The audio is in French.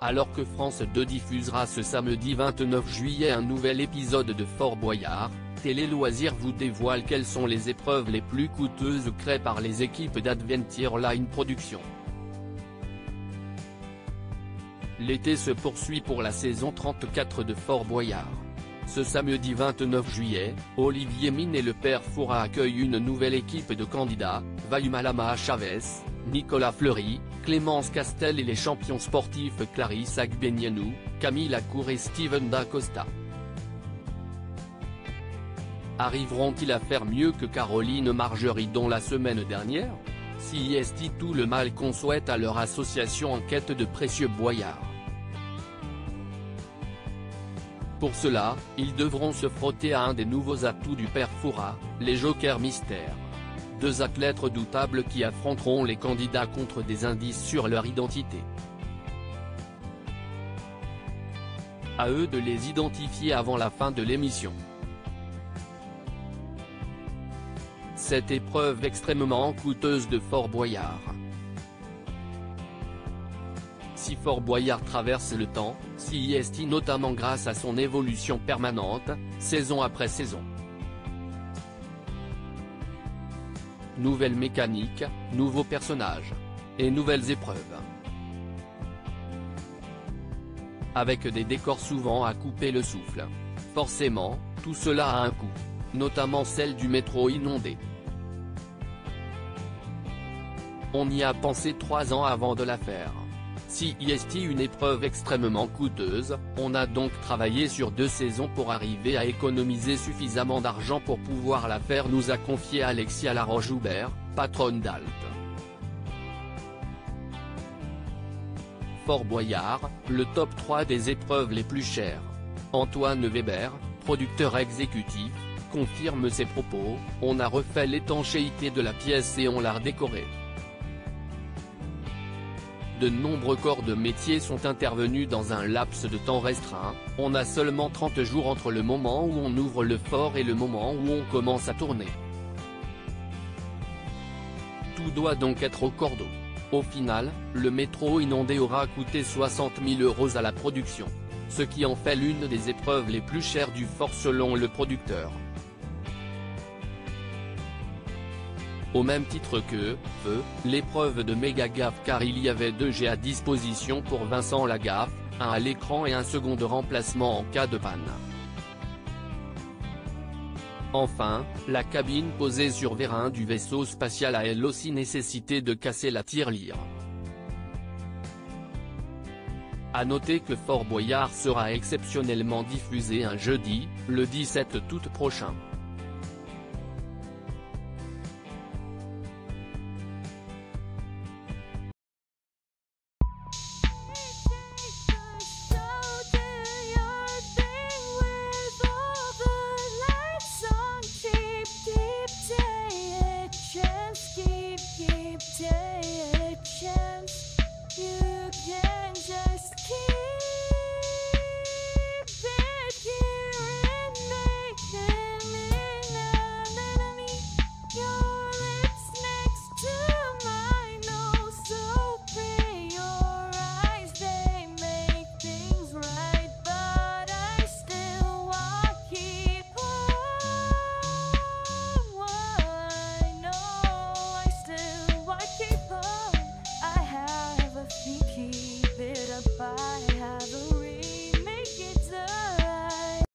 Alors que France 2 diffusera ce samedi 29 juillet un nouvel épisode de Fort Boyard, Télé Loisirs vous dévoile quelles sont les épreuves les plus coûteuses créées par les équipes d'Adventure Line Productions. L'été se poursuit pour la saison 34 de Fort Boyard. Ce samedi 29 juillet, Olivier Mine et le père Fouras accueillent une nouvelle équipe de candidats, Vayumalama Chavez, Nicolas Fleury, Clémence Castel et les champions sportifs Clarisse Agbenienou, Camille Lacour et Steven Da Costa. Arriveront-ils à faire mieux que Caroline Margerie dont la semaine dernière? Si est-il tout le mal qu'on souhaite à leur association en quête de précieux boyards. Pour cela, ils devront se frotter à un des nouveaux atouts du père Fouras, les jokers mystères. Deux athlètes redoutables qui affronteront les candidats contre des indices sur leur identité. À eux de les identifier avant la fin de l'émission. Cette épreuve extrêmement coûteuse de Fort Boyard. Si Fort Boyard traverse le temps, si est notamment grâce à son évolution permanente, saison après saison. Nouvelles mécaniques, nouveaux personnages. Et nouvelles épreuves. Avec des décors souvent à couper le souffle. Forcément, tout cela a un coût. Notamment celle du métro inondé. On y a pensé 3 ans avant de la faire. Si est une épreuve extrêmement coûteuse, on a donc travaillé sur 2 saisons pour arriver à économiser suffisamment d'argent pour pouvoir la faire, nous a confié Alexia Laroche-Joubert, patronne d'Alt. Fort Boyard, le top 3 des épreuves les plus chères. Antoine Weber, producteur exécutif, confirme ses propos, on a refait l'étanchéité de la pièce et on l'a redécorée. De nombreux corps de métier sont intervenus dans un laps de temps restreint, on a seulement 30 jours entre le moment où on ouvre le fort et le moment où on commence à tourner. Tout doit donc être au cordeau. Au final, le métro inondé aura coûté 60 000 € à la production. Ce qui en fait l'une des épreuves les plus chères du fort selon le producteur. Au même titre que l'épreuve de méga gaffe car il y avait 2 G à disposition pour Vincent Lagaffe, un à l'écran et un second de remplacement en cas de panne. Enfin, la cabine posée sur vérin du vaisseau spatial a elle aussi nécessité de casser la tirelire. A noter que Fort Boyard sera exceptionnellement diffusé un jeudi, le 17 août prochain.